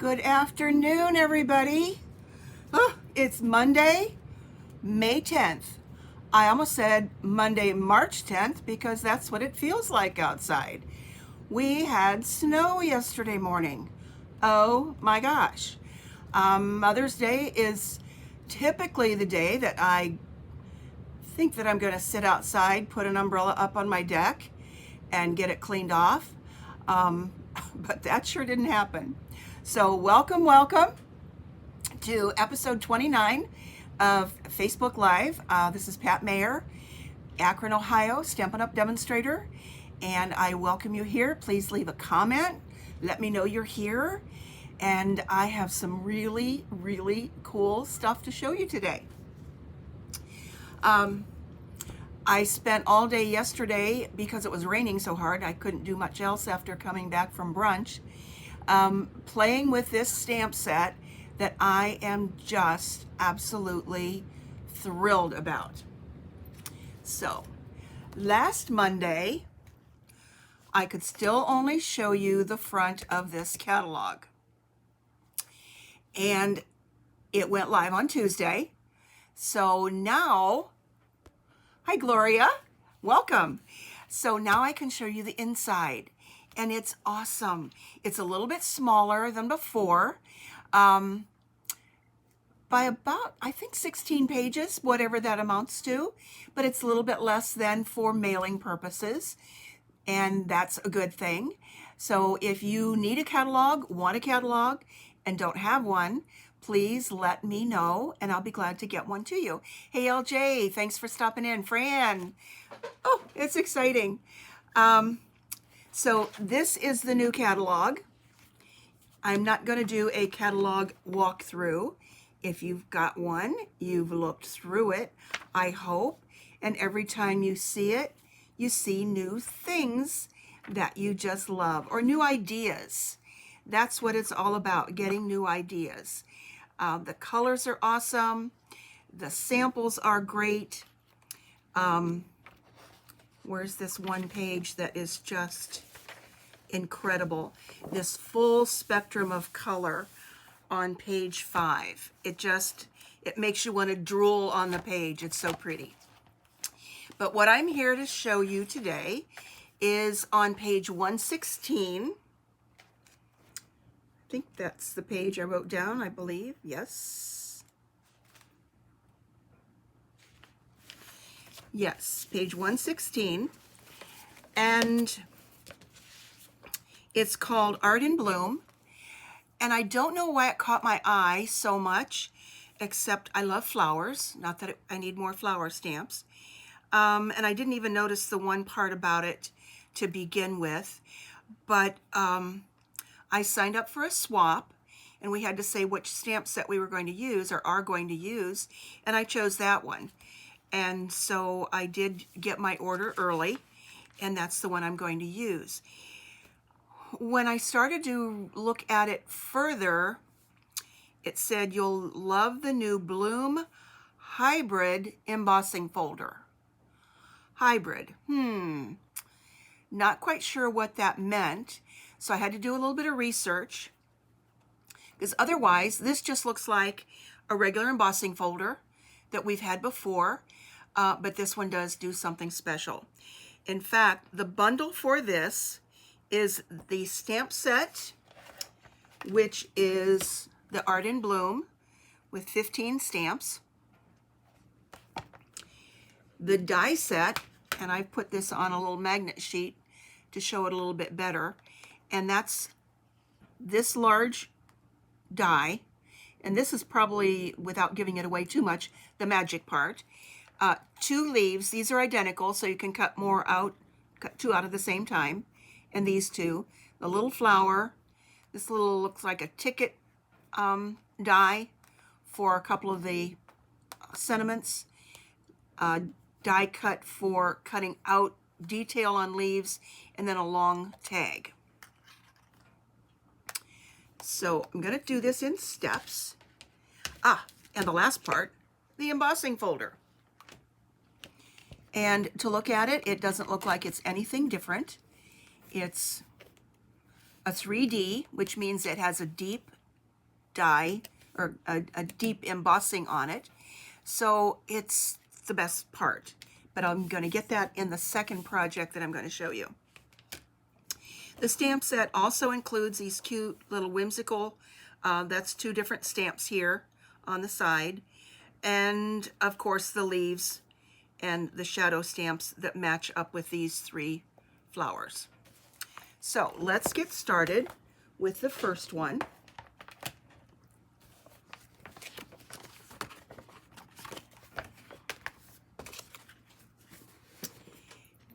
Good afternoon, everybody. Oh, it's Monday, May 10th. I almost said Monday, March 10th because that's what it feels like outside. We had snow yesterday morning. Oh my gosh. Mother's Day is typically the day that I think that I'm going to sit outside, put an umbrella up on my deck, and get it cleaned off. But that sure didn't happen. So welcome to episode 29 of Facebook Live. This is Pat Mayer, Akron, Ohio, Stampin' Up! Demonstrator, and I welcome you here. Please leave a comment. Let me know you're here. And I have some really cool stuff to show you today. I spent all day yesterday because it was raining so hard. I couldn't do much else after coming back from brunch. Playing with this stamp set that I am just absolutely thrilled about. So, last Monday, I could still only show you the front of this catalog. And it went live on Tuesday. So now, hi Gloria, welcome. So now I can show you the inside. And it's awesome. It's a little bit smaller than before, by about, I think, 16 pages, whatever that amounts to, but it's a little bit less than for mailing purposes, and that's a good thing. So if you need a catalog, want a catalog, and don't have one, please let me know, and I'll be glad to get one to you. Hey, LJ, thanks for stopping in. Fran, oh, it's exciting. So this is the new catalog. I'm not going to do a catalog walkthrough. If you've got one, you've looked through it, I hope. And every time you see it, you see new things that you just love, or new ideas. That's what it's all about, getting new ideas. The colors are awesome. The samples are great. Where's this one page that is just incredible? This full spectrum of color on page 5. It makes you want to drool on the page. It's so pretty. But what I'm here to show you today is on page 116. I think that's the page I wrote down, I believe. Yes. Yes, page 116, and it's called Art in Bloom, and I don't know why it caught my eye so much, except I love flowers, not that I need more flower stamps, and I didn't even notice the one part about it to begin with, but I signed up for a swap, and we had to say which stamp set we were going to use, or are going to use, and I chose that one. And so I did get my order early, and that's the one I'm going to use. When I started to look at it further, it said you'll love the new Bloom hybrid embossing folder. Hybrid. Not quite sure what that meant, so I had to do a little bit of research, because otherwise this just looks like a regular embossing folder that we've had before. But this one does do something special. In fact, the bundle for this is the stamp set, which is the Art in Bloom with 15 stamps. The die set, and I've put this on a little magnet sheet to show it a little bit better, and that's this large die, and this is probably, without giving it away too much, the magic part. 2 leaves, these are identical, so you can cut more out, cut 2 out at the same time, and these 2. The little flower, this little looks like a ticket die for a couple of the sentiments, die cut for cutting out detail on leaves, and then a long tag. So I'm going to do this in steps. And the last part, the embossing folder. And to look at it, it doesn't look like it's anything different. It's a 3D, which means it has a deep dye or a deep embossing on it. So it's the best part. But I'm going to get that in the second project that I'm going to show you. The stamp set also includes these cute little whimsical, that's 2 different stamps here on the side. And of course the leaves and the shadow stamps that match up with these 3 flowers. So let's get started with the first one.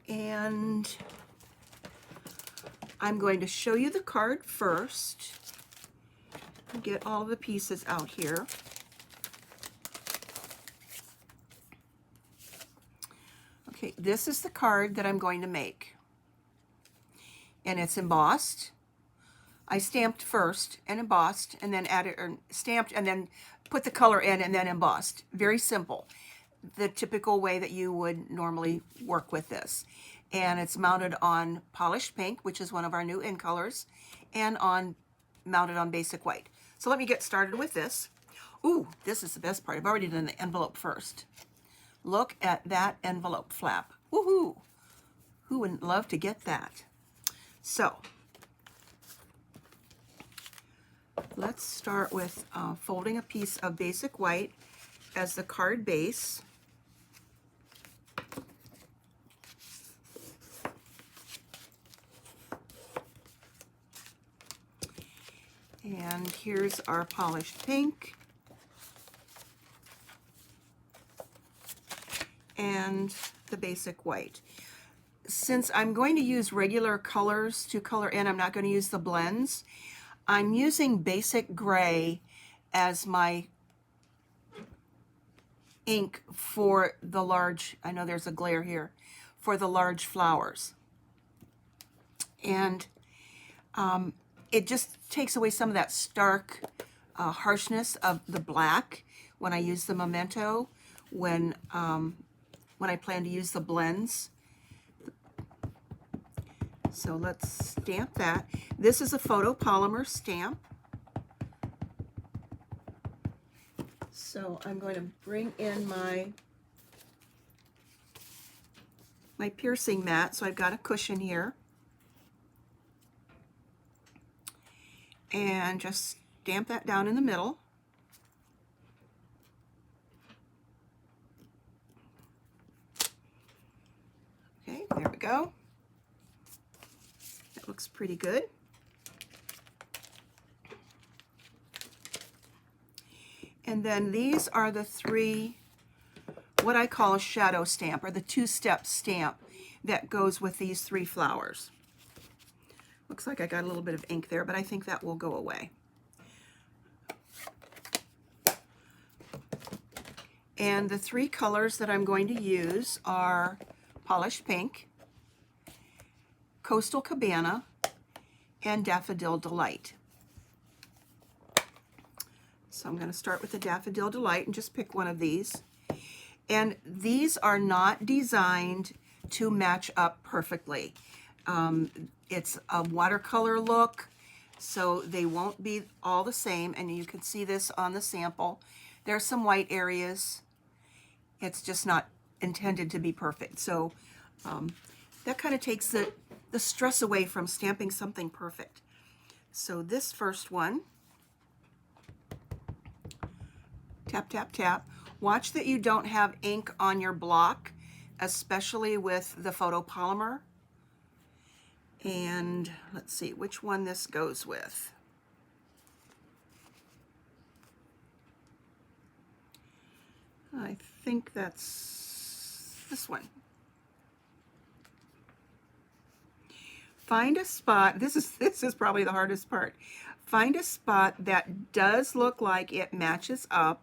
And I'm going to show you the card first. Get all the pieces out here. Okay, this is the card that I'm going to make. And it's embossed. I stamped first and embossed and then added, or stamped and then put the color in and then embossed. Very simple. The typical way that you would normally work with this. And it's mounted on polished pink, which is one of our new in colors, and mounted on basic white. So let me get started with this. Ooh, this is the best part. I've already done the envelope first. Look at that envelope flap. Woohoo! Who wouldn't love to get that? So let's start with folding a piece of basic white as the card base. And here's our polished pink. And the basic white. Since I'm going to use regular colors to color in, I'm not going to use the blends. I'm using basic gray as my ink for the large, I know there's a glare here, for the large flowers. And it just takes away some of that stark harshness of the black when I use the memento, when I plan to use the blends. So let's stamp that. This is a photopolymer stamp. So I'm going to bring in my piercing mat. So I've got a cushion here. And just stamp that down in the middle. Okay, there we go. That looks pretty good. And then these are the 3, what I call a shadow stamp, or the 2-step stamp that goes with these 3 flowers. Looks like I got a little bit of ink there, but I think that will go away. And the 3 colors that I'm going to use are polished pink, coastal cabana, and daffodil delight. So I'm going to start with the daffodil delight and just pick one of these. And these are not designed to match up perfectly. It's a watercolor look, so they won't be all the same, and you can see this on the sample. There are some white areas. It's just not intended to be perfect. So that kind of takes the stress away from stamping something perfect. So this first one, tap, tap, tap. Watch that you don't have ink on your block, especially with the photopolymer. And let's see which one this goes with. I think that's this one. Find a spot, this is probably the hardest part. Find a spot that does look like it matches up.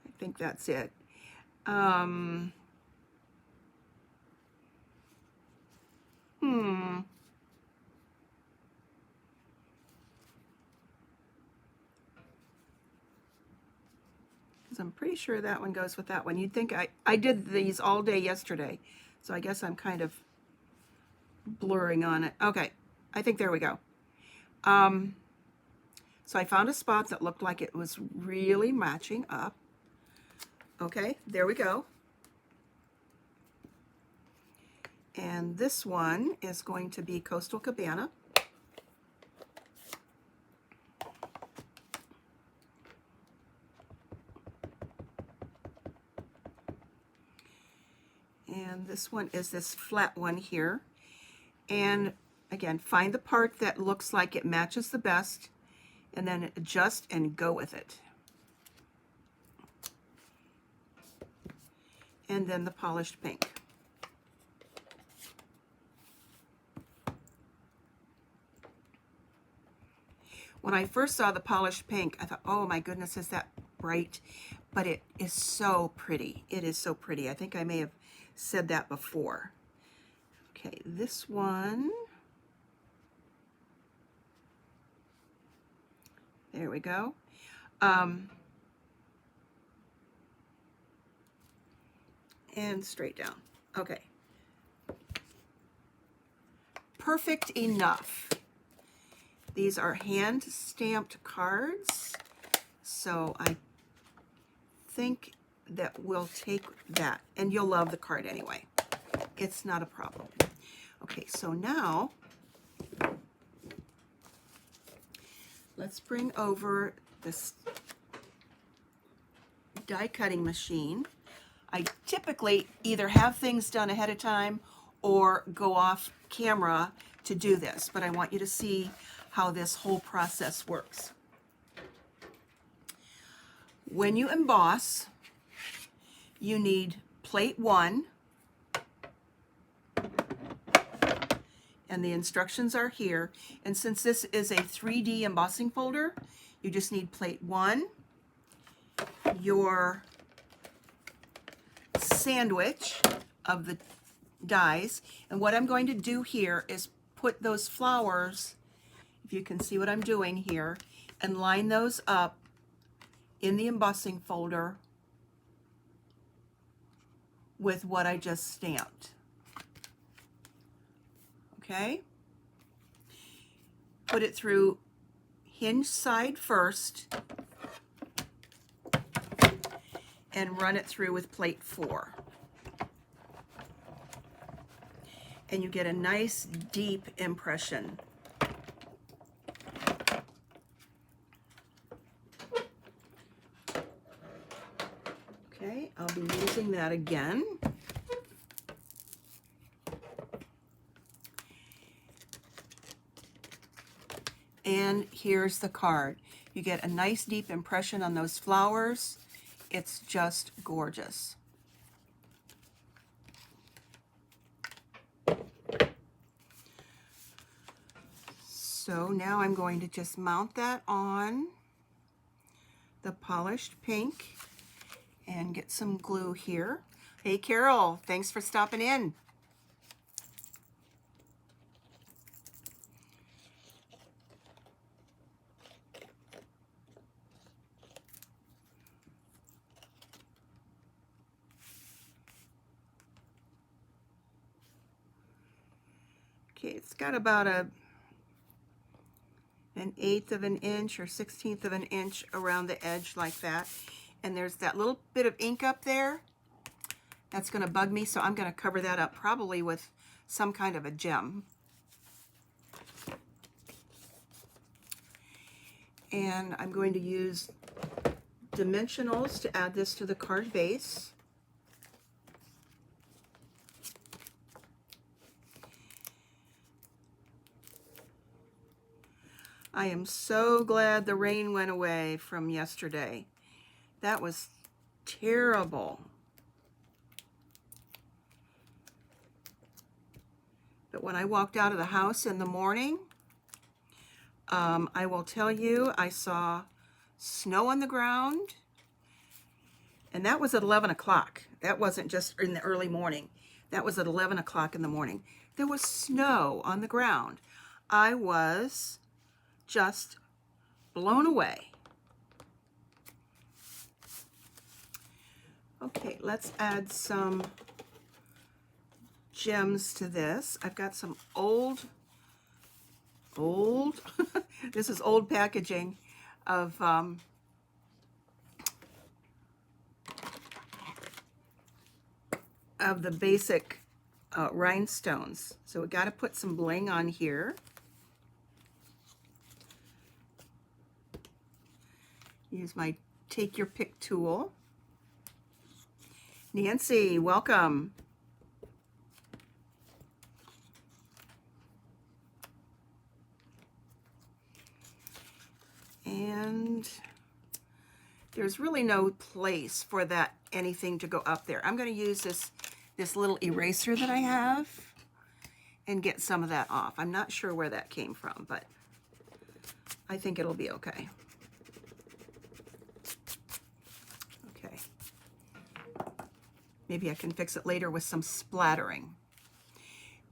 I think that's it. Because I'm pretty sure that one goes with that one. You'd think I did these all day yesterday, so I guess I'm kind of blurring on it. Okay, I think there we go. So I found a spot that looked like it was really matching up. Okay, there we go. And this one is going to be Coastal Cabana. And this one is this flat one here. And again, find the part that looks like it matches the best, and then adjust and go with it. And then the polished pink. When I first saw the polished pink, I thought, oh my goodness, is that bright? But it is so pretty. It is so pretty. I think I may have said that before. Okay, this one. There we go. And straight down. Okay. Perfect enough. These are hand stamped cards, so I think that we'll take that, and you'll love the card anyway. It's not a problem. Okay, so now let's bring over this die cutting machine. I typically either have things done ahead of time or go off camera to do this, but I want you to see how this whole process works. When you emboss, you need plate 1, and the instructions are here. And since this is a 3D embossing folder, you just need plate 1, your sandwich of the dies, and what I'm going to do here is put those flowers, if you can see what I'm doing here, and line those up in the embossing folder with what I just stamped. Okay? Put it through hinge side first and run it through with plate 4. And you get a nice deep impression. Okay, I'll be using that again. And here's the card. You get a nice deep impression on those flowers. It's just gorgeous. So now I'm going to just mount that on the polished pink and get some glue here. Hey Carol, thanks for stopping in. Okay, it's got about an 1/8 of an inch or 1/16 of an inch around the edge like that. And there's that little bit of ink up there. That's going to bug me, so I'm going to cover that up probably with some kind of a gem. And I'm going to use dimensionals to add this to the card base. I am so glad the rain went away from yesterday. That was terrible. But when I walked out of the house in the morning, I will tell you, I saw snow on the ground, and that was at 11 o'clock. That wasn't just in the early morning. That was at 11 o'clock in the morning. There was snow on the ground. I was just blown away. Okay, let's add some gems to this. I've got some old old, this is old packaging of the basic rhinestones. So we got to put some bling on here. Use my take your pick tool. Nancy, welcome. And there's really no place for that anything to go up there. I'm going to use this little eraser that I have and get some of that off. I'm not sure where that came from, but I think it'll be okay. Okay. Maybe I can fix it later with some splattering.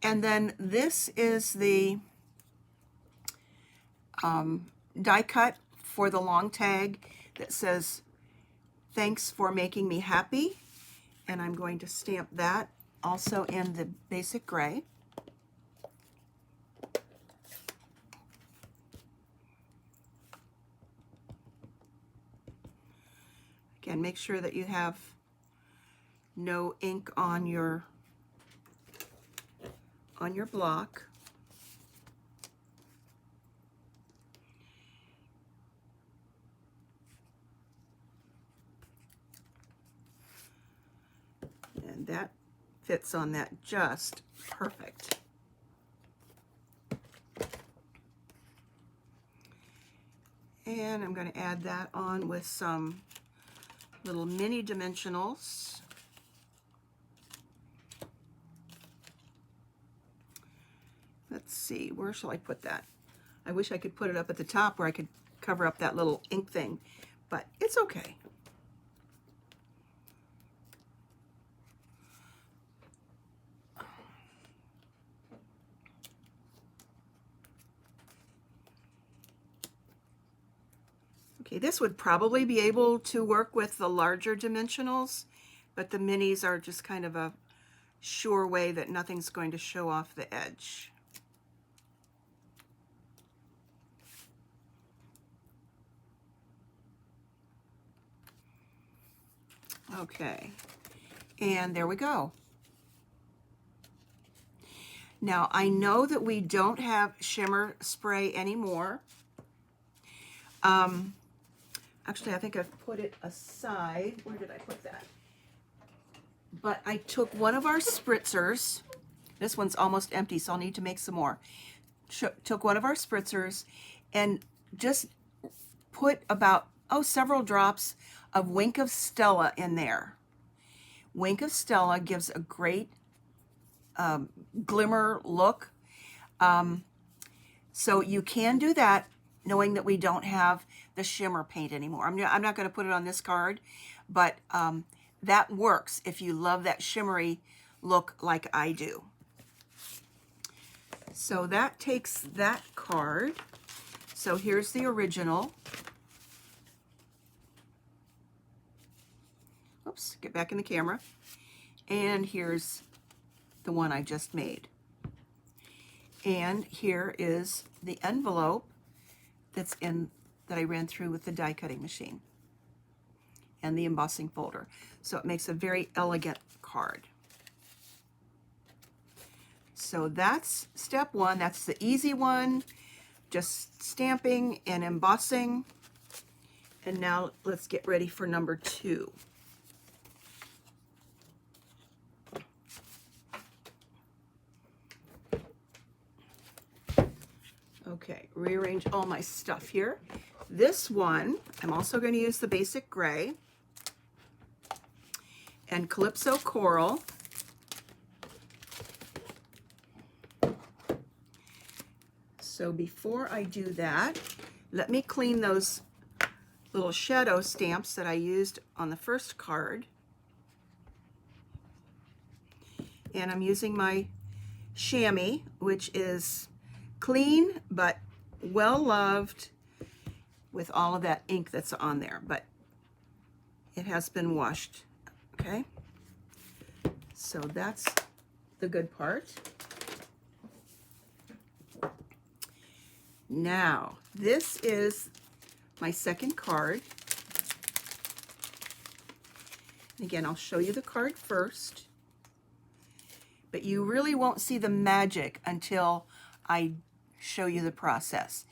And then this is the die cut for the long tag that says, "Thanks for making me happy." And I'm going to stamp that also in the basic gray. Again, make sure that you have no ink on your block. And that fits on that just perfect. And I'm going to add that on with some little mini dimensionals. Let's see, where shall I put that? I wish I could put it up at the top where I could cover up that little ink thing, but it's okay. Okay, this would probably be able to work with the larger dimensionals, but the minis are just kind of a sure way that nothing's going to show off the edge. Okay, and there we go. Now, I know that we don't have shimmer spray anymore. Actually, I think I've put it aside. Where did I put that? But I took one of our spritzers. This one's almost empty, so I'll need to make some more. Took one of our spritzers and just put about, several drops of Wink of Stella in there. Wink of Stella gives a great glimmer look. So you can do that knowing that we don't have the shimmer paint anymore. I'm not going to put it on this card, but that works if you love that shimmery look like I do. So that takes that card. So here's the original. Oops, get back in the camera. And here's the one I just made. And here is the envelope that I ran through with the die cutting machine and the embossing folder. So it makes a very elegant card. So that's step one. That's the easy one, just stamping and embossing. And now let's get ready for number 2. Okay, rearrange all my stuff here. This one, I'm also going to use the basic gray and Calypso Coral. So before I do that, let me clean those little shadow stamps that I used on the first card. And I'm using my chamois, which is clean but well loved with all of that ink that's on there, but it has been washed. Okay, so that's the good part. Now, this is my second card. Again, I'll show you the card first, but you really won't see the magic until I show you the process.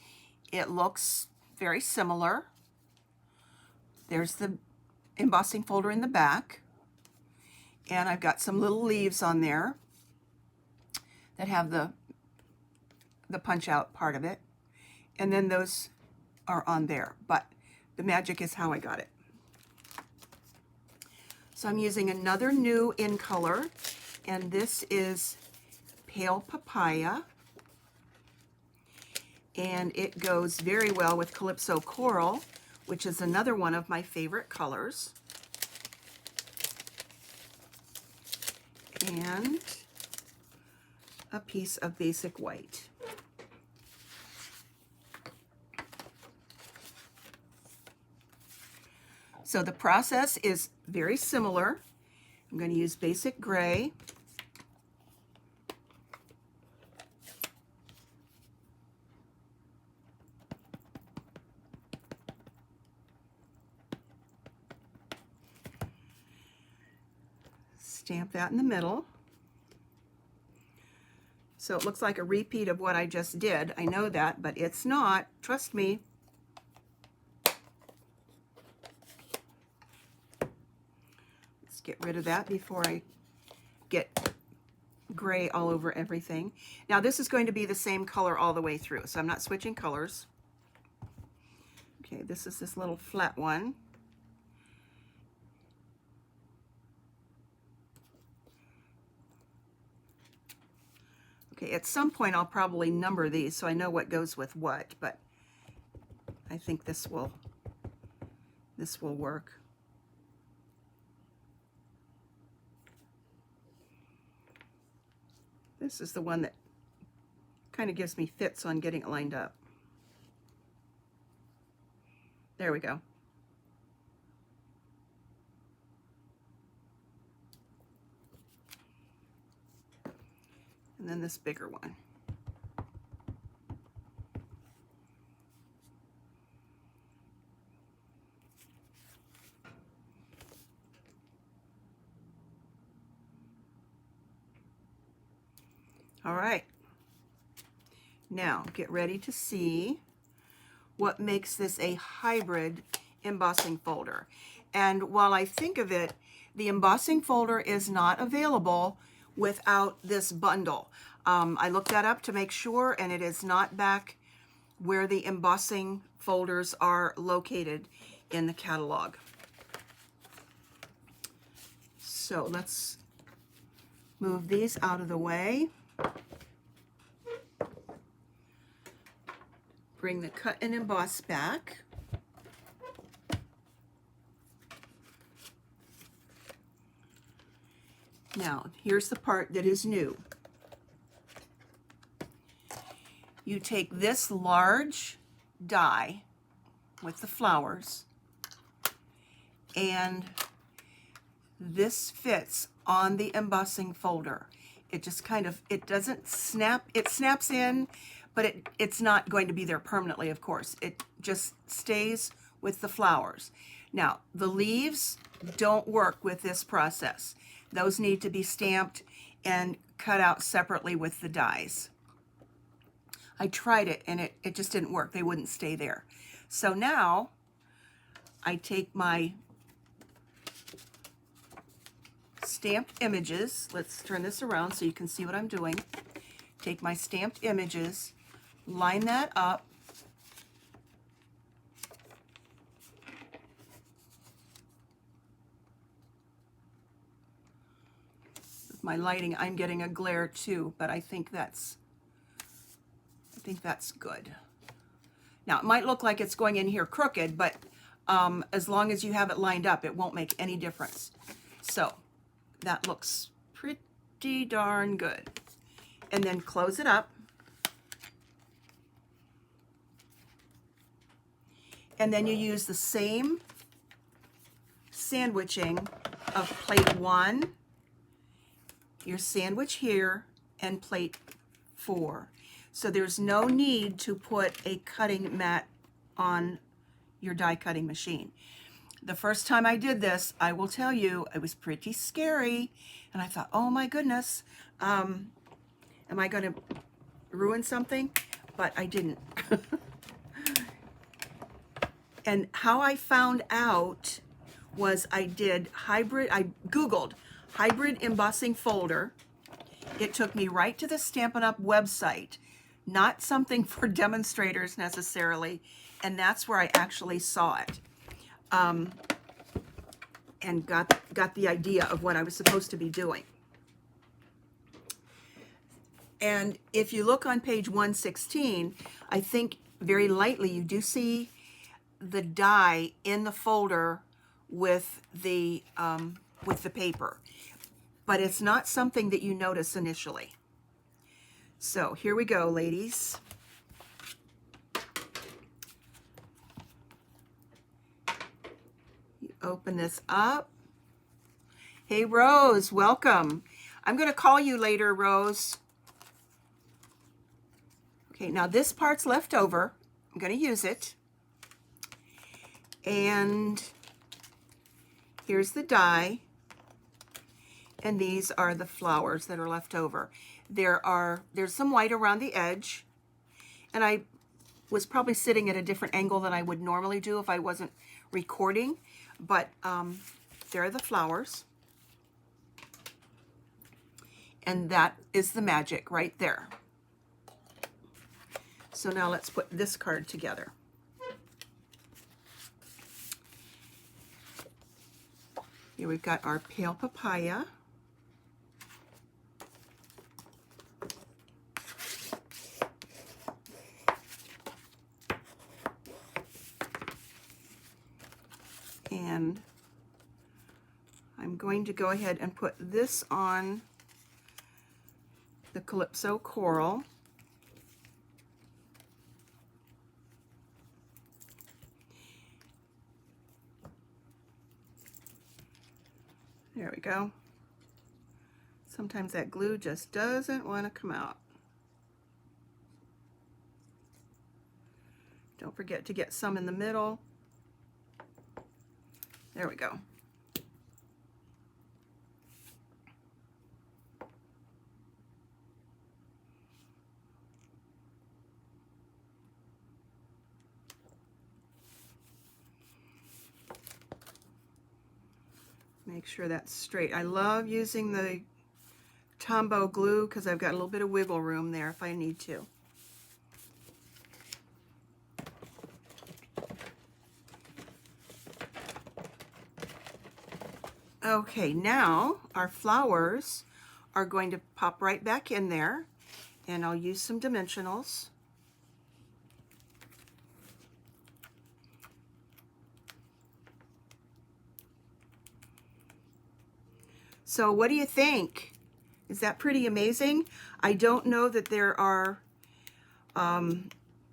It looks very similar. There's the embossing folder in the back, and I've got some little leaves on there that have the punch out part of it, and then those are on there, but the magic is how I got it. So I'm using another new in color, and this is Pale Papaya, and it goes very well with Calypso Coral, which is another one of my favorite colors. And a piece of basic white. So the process is very similar. I'm going to use basic gray. Stamp that in the middle. So it looks like a repeat of what I just did. I know that, but it's not. Trust me. Let's get rid of that before I get gray all over everything. Now this is going to be the same color all the way through, so I'm not switching colors. Okay, this is this little flat one. Okay, at some point I'll probably number these so I know what goes with what, but I think this will work. This is the one that kind of gives me fits on getting it lined up. There we go. And then this bigger one. All right. Now get ready to see what makes this a hybrid embossing folder. And while I think of it, the embossing folder is not available without this bundle. I looked that up to make sure, and it is not back where the embossing folders are located in the catalog. So let's move these out of the way. Bring the cut and emboss back. Now, here's the part that is new. You take this large die with the flowers, and this fits on the embossing folder. It just kind of, it doesn't snap, it snaps in, but it's not going to be there permanently, of course. It just stays with the flowers. Now, the leaves don't work with this process. Those need to be stamped and cut out separately with the dies. I tried it and it just didn't work. They wouldn't stay there. So now I take my stamped images. Let's turn this around so you can see what I'm doing. Take my stamped images, line that up, with my lighting I'm getting a glare too, but I think that's good. Now it might look like it's going in here crooked, but as long as you have it lined up, it won't make any difference. So that looks pretty darn good. And then close it up. And then you use the same sandwiching of plate 1, your sandwich here, and plate 4. So there's no need to put a cutting mat on your die cutting machine. The first time I did this, I will tell you, it was pretty scary. And I thought, oh my goodness, am I going to ruin something? But I didn't. And how I found out was I Googled hybrid embossing folder. It took me right to the Stampin' Up website, not something for demonstrators necessarily, and that's where I actually saw it, and got the idea of what I was supposed to be doing. And if you look on page 116, I think very lightly you do see the die in the folder with the paper, but it's not something that you notice initially. So here we go, ladies. You open this up. Hey, Rose, welcome. I'm going to call you later, Rose. Okay, now this part's left over. I'm going to use it. And here's the die. And these are the flowers that are left over. There's some white around the edge. And I was probably sitting at a different angle than I would normally do if I wasn't recording. But there are the flowers. And that is the magic right there. So now let's put this card together. Here we've got our pale papaya. And I'm going to go ahead and put this on the Calypso Coral. There we go. Sometimes that glue just doesn't want to come out. Don't forget to get some in the middle. There we go. Make sure that's straight. I love using the Tombow glue because I've got a little bit of wiggle room there if I need to. Okay, now our flowers are going to pop right back in there, and I'll use some dimensionals. So what do you think? Is that pretty amazing? I don't know that there are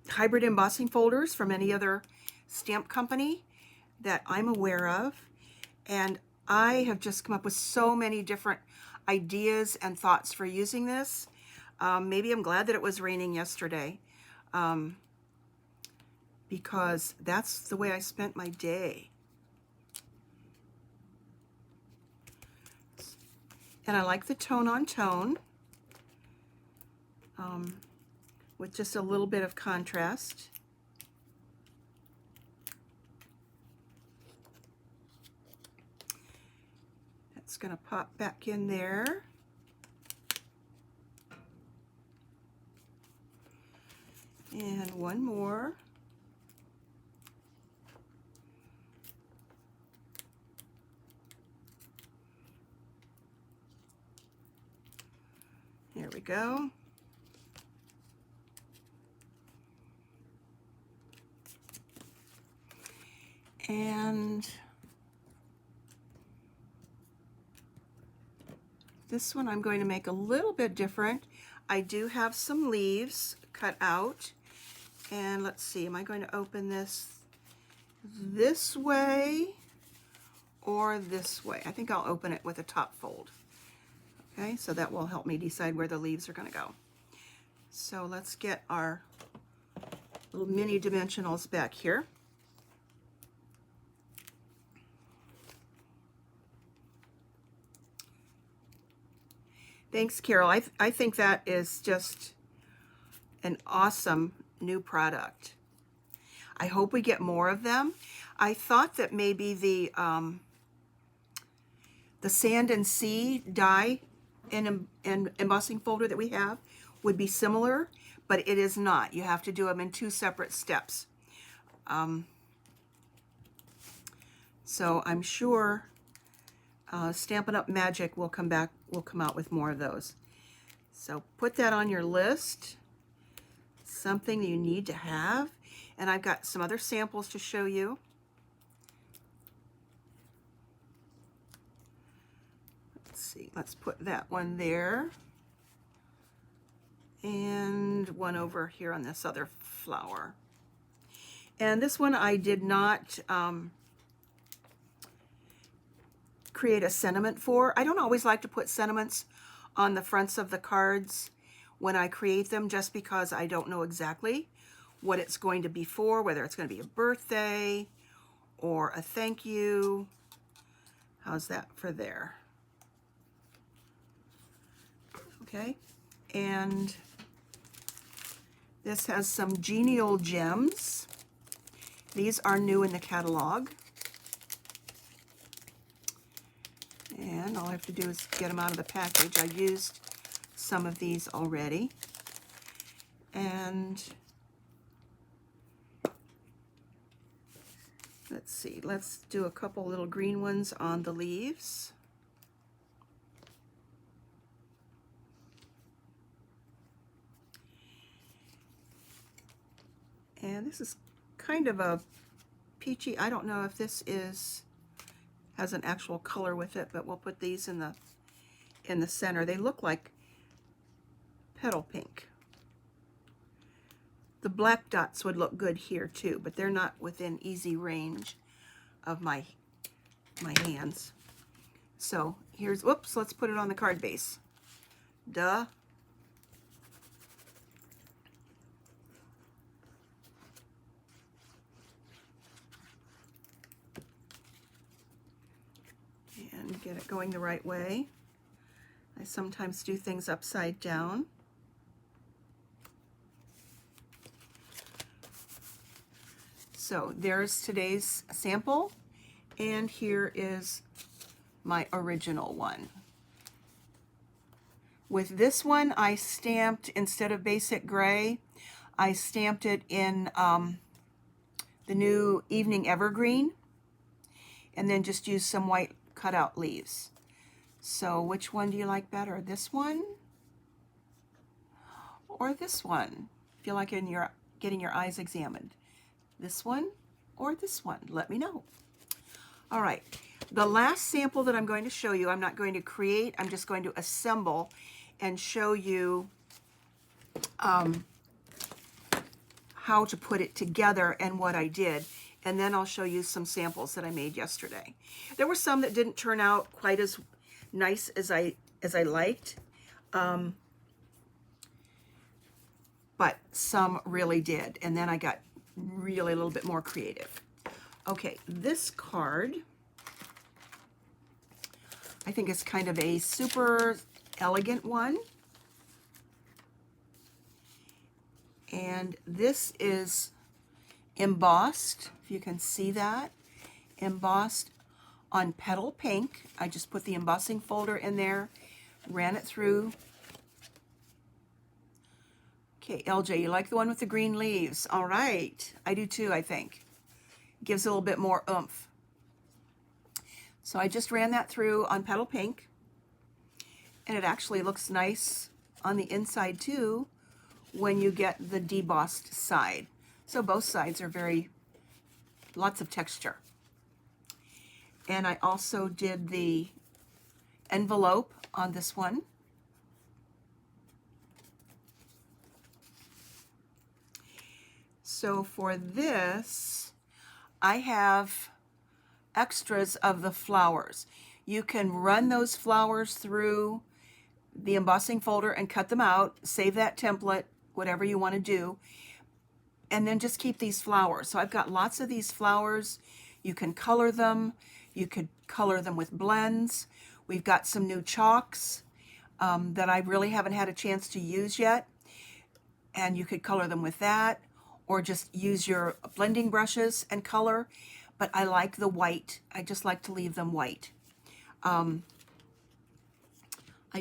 hybrid embossing folders from any other stamp company that I'm aware of. And I have just come up with so many different ideas and thoughts for using this. Maybe I'm glad that it was raining yesterday, because that's the way I spent my day. And I like the tone on tone, with just a little bit of contrast. That's going to pop back in there. And one more. There we go. And this one I'm going to make a little bit different. I do have some leaves cut out. And let's see, am I going to open this way or this way? I think I'll open it with a top fold. Okay, so that will help me decide where the leaves are going to go. So let's get our little mini dimensionals back here. Thanks, Carol. I think that is just an awesome new product. I hope we get more of them. I thought that maybe the sand and sea dye and embossing folder that we have would be similar, but it is not. You have to do them in 2 separate steps. So I'm sure Stampin' Up! Magic will come out with more of those. So put that on your list, something you need to have. And I've got some other samples to show you. Let's see, let's put that one there. And one over here on this other flower. And this one I did not create a sentiment for. I don't always like to put sentiments on the fronts of the cards when I create them, just because I don't know exactly what it's going to be for, whether it's going to be a birthday or a thank you. How's that for there? Okay, and this has some genial gems. These are new in the catalog. And all I have to do is get them out of the package. I used some of these already. And let's see, let's do a couple little green ones on the leaves. And this is kind of a peachy. I don't know if this has an actual color with it, but we'll put these in the center. They look like petal pink. The black dots would look good here too, but they're not within easy range of my hands. So here's, whoops, let's put it on the card base. Duh. And get it going the right way. I sometimes do things upside down. So there's today's sample, and here is my original one. With this one, I stamped, instead of basic gray, I stamped it in the new Evening Evergreen, and then just used some white cutout leaves. So which one do you like better? This one or this one? Feel like getting your eyes examined. This one or this one? Let me know. All right, the last sample that I'm going to show you, I'm not going to create, I'm just going to assemble and show you how to put it together and what I did. And then I'll show you some samples that I made yesterday. There were some that didn't turn out quite as nice as I liked, but some really did. And then I got really a little bit more creative. Okay, this card I think is kind of a super elegant one. And this is embossed, if you can see that, embossed on petal pink. I just put the embossing folder in there, ran it through. Okay, LJ, you like the one with the green leaves? All right, I do too, I think. Gives a little bit more oomph. So I just ran that through on petal pink, and it actually looks nice on the inside too when you get the debossed side. So both sides are lots of texture. And I also did the envelope on this one. So for this, I have extras of the flowers. You can run those flowers through the embossing folder and cut them out, save that template, whatever you want to do. And then just keep these flowers. So I've got lots of these flowers. You can color them. You could color them with blends. We've got some new chalks that I really haven't had a chance to use yet. And you could color them with that, or just use your blending brushes and color. But I like the white. I just like to leave them white. I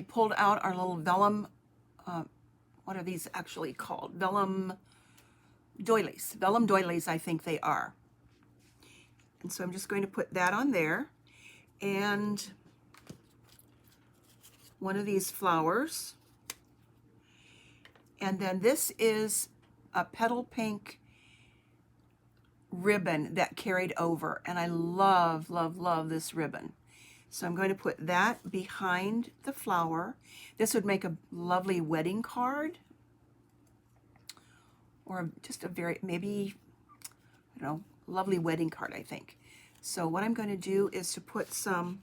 pulled out our little vellum, what are these actually called? Vellum doilies. Vellum doilies, I think they are. And so I'm just going to put that on there. And one of these flowers. And then this is a petal pink ribbon that carried over. And I love, love, love this ribbon. So I'm going to put that behind the flower. This would make a lovely wedding card. Or just a very, maybe, I don't know, lovely wedding card, I think. So what I'm going to do is to put some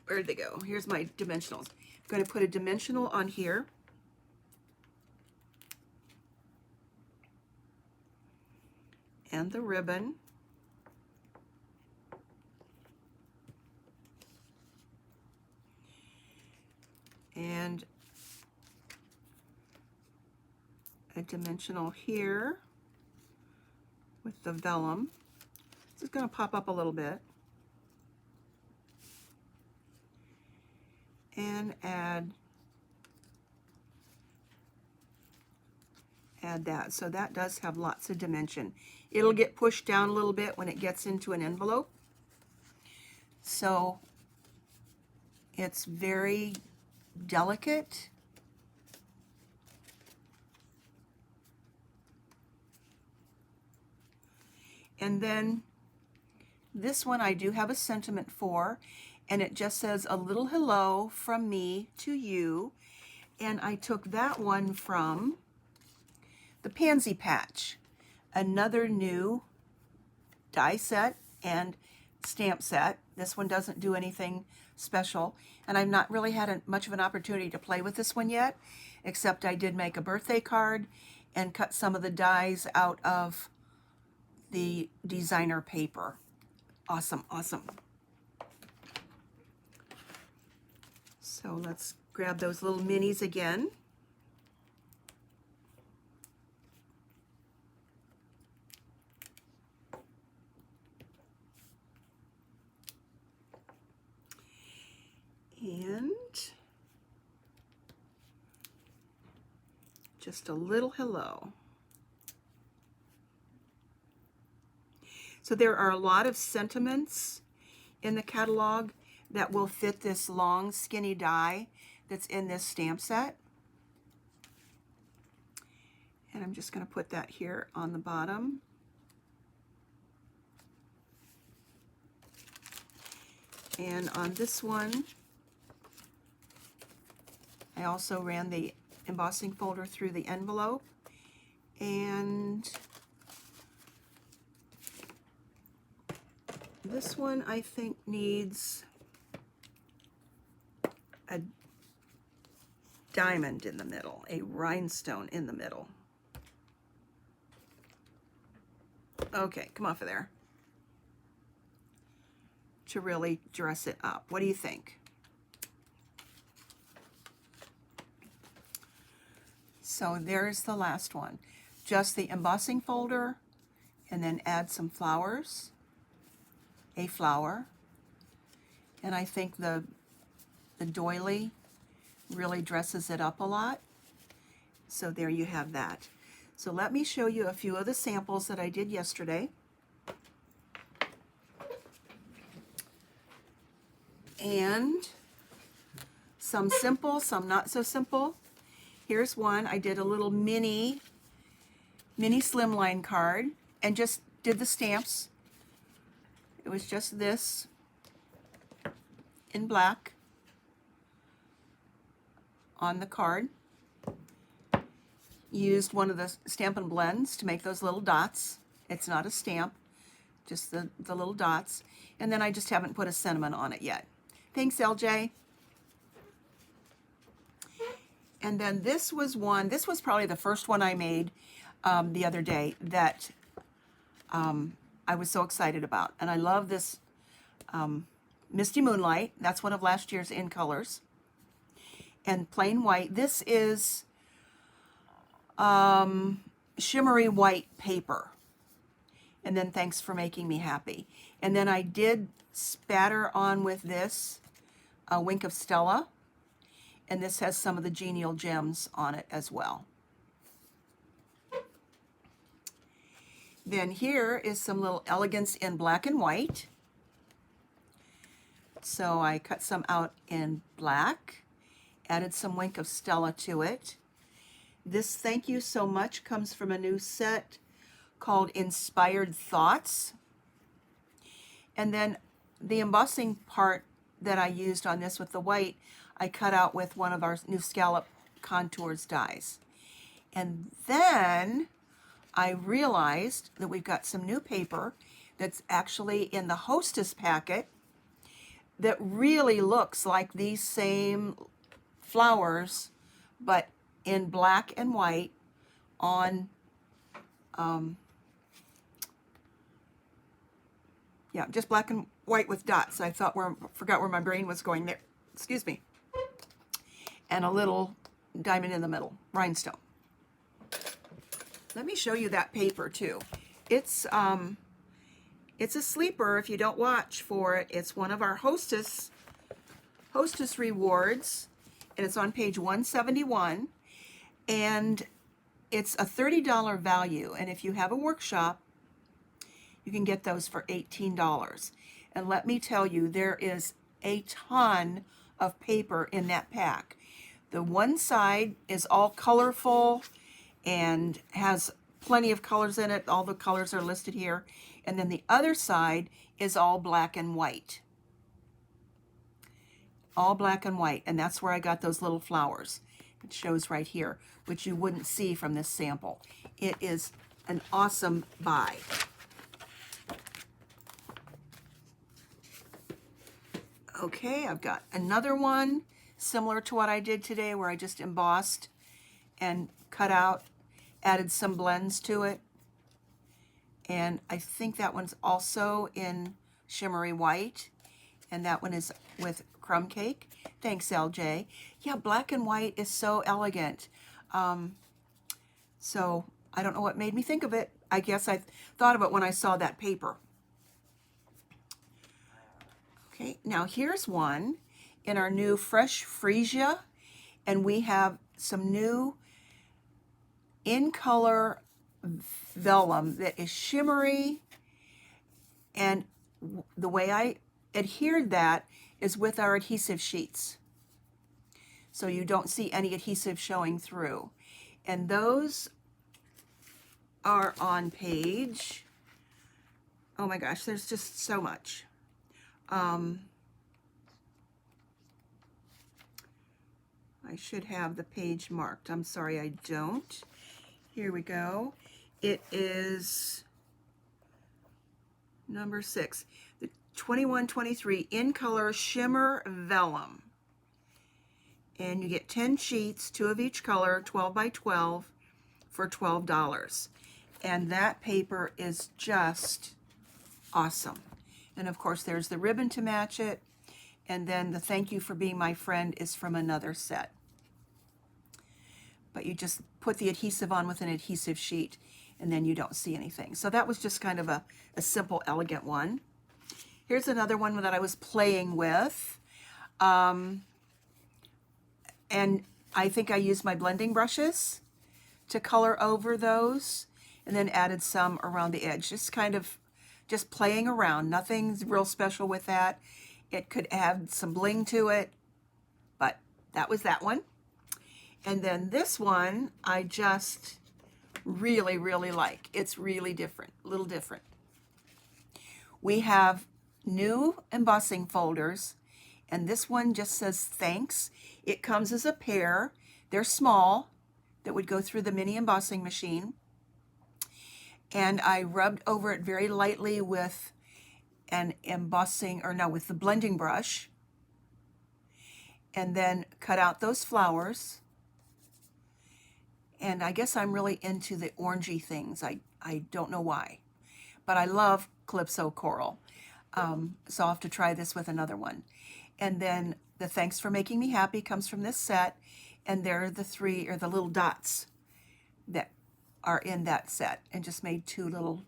where'd they go? Here's my dimensionals. I'm going to put a dimensional on here. And the ribbon. And a dimensional here with the vellum. This is going to pop up a little bit. And add that. So that does have lots of dimension. It'll get pushed down a little bit when it gets into an envelope. So it's very delicate. And then this one I do have a sentiment for, and it just says a little hello from me to you. And I took that one from the Pansy Patch, another new die set and stamp set. This one doesn't do anything special, and I've not really had much of an opportunity to play with this one yet, except I did make a birthday card and cut some of the dies out of the designer paper. Awesome, awesome. So let's grab those little minis again. And just a little hello. So there are a lot of sentiments in the catalog that will fit this long skinny die that's in this stamp set. And I'm just going to put that here on the bottom. And on this one, I also ran the embossing folder through the envelope, and this one I think needs a diamond in the middle, a rhinestone in the middle. Okay, come off of there. To really dress it up. What do you think? So there's the last one. Just the embossing folder, and then add some flowers, a flower, and I think the doily really dresses it up a lot. So there you have that. So let me show you a few of the samples that I did yesterday. And some simple, some not so simple. Here's one. I did a little mini slimline card and just did the stamps. It was just this in black on the card. Used one of the Stampin' blends to make those little dots. It's not a stamp, just the little dots. And then I just haven't put a sentiment on it yet. Thanks, LJ. And then this was one, this was probably the first one I made the other day that I was so excited about. And I love this Misty Moonlight. That's one of last year's in colors. And plain white. This is shimmery white paper. And then Thanks for Making Me Happy. And then I did spatter on with this a Wink of Stella. And this has some of the Genial Gems on it as well. Then here is some little Elegance in black and white. So I cut some out in black, added some Wink of Stella to it. This Thank You So Much comes from a new set called Inspired Thoughts. And then the embossing part that I used on this with the white, I cut out with one of our new Scallop Contours dies. And then I realized that we've got some new paper that's actually in the Hostess packet that really looks like these same flowers, but in black and white on, yeah, just black and white with dots. I forgot where my brain was going there. Excuse me. And a little diamond in the middle, rhinestone. Let me show you that paper too. It's a sleeper if you don't watch for it. It's one of our Hostess rewards, and it's on page 171, and it's a $30 value. And if you have a workshop, you can get those for $18. And let me tell you, there is a ton of paper in that pack. The one side is all colorful and has plenty of colors in it. All the colors are listed here. And then the other side is all black and white. All black and white. And that's where I got those little flowers. It shows right here, which you wouldn't see from this sample. It is an awesome buy. Okay, I've got another one similar to what I did today, where I just embossed and cut out, added some blends to it. And I think that one's also in shimmery white. And that one is with Crumb Cake. Thanks, LJ. Yeah, black and white is so elegant. So I don't know what made me think of it. I guess I thought of it when I saw that paper. Okay, now here's one in our new Fresh Freesia. And we have some new in color vellum that is shimmery, and the way I adhered that is with our adhesive sheets, so you don't see any adhesive showing through. And those are on page, oh my gosh, there's just so much. I should have the page marked. I'm sorry, I don't. Here we go. It is number 6, the 2123 in color shimmer vellum. And you get 10 sheets, 2 of each color, 12 by 12 for $12. And that paper is just awesome. And of course, there's the ribbon to match it. And then the Thank You for Being My Friend is from another set. But you just put the adhesive on with an adhesive sheet, and then you don't see anything. So that was just kind of a simple, elegant one. Here's another one that I was playing with. And I think I used my blending brushes to color over those, and then added some around the edge. Just playing around. Nothing's real special with that. It could add some bling to it, but that was that one. And then this one I just really, really like. It's really different, a little different. We have new embossing folders, and this one just says thanks. It comes as a pair. They're small, that would go through the mini embossing machine. And I rubbed over it very lightly with an with the blending brush, and then cut out those flowers. And I guess I'm really into the orangey things. I don't know why, but I love Calypso Coral. So I'll have to try this with another one. And then the Thanks for Making Me Happy comes from this set. And there are the three, or the little dots that are in that set, and just made two little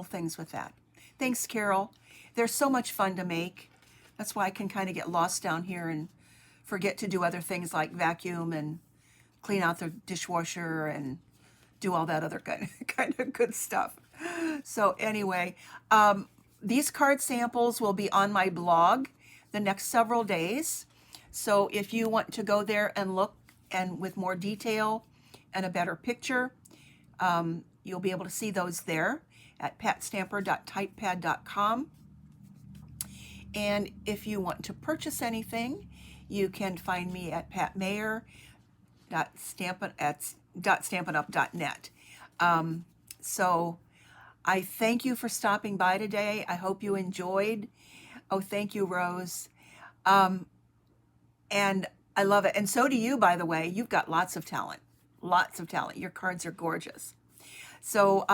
things with that. Thanks, Carol. They're so much fun to make. That's why I can kind of get lost down here and forget to do other things like vacuum and clean out the dishwasher and do all that other kind of good stuff. So anyway, these card samples will be on my blog the next several days. So if you want to go there and look, and with more detail and a better picture, you'll be able to see those there at patstamper.typepad.com. And if you want to purchase anything, you can find me at patmayer.stampinup.net. So I thank you for stopping by today. I hope you enjoyed. Oh, thank you, Rose. And I love it. And so do you, by the way. You've got lots of talent. Lots of talent. Your cards are gorgeous. So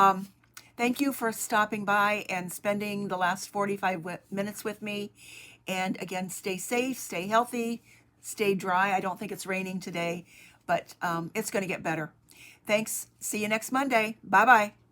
thank you for stopping by and spending the last 45 minutes with me. And again, stay safe, stay healthy, stay dry. I don't think it's raining today, but it's going to get better. Thanks. See you next Monday. Bye-bye.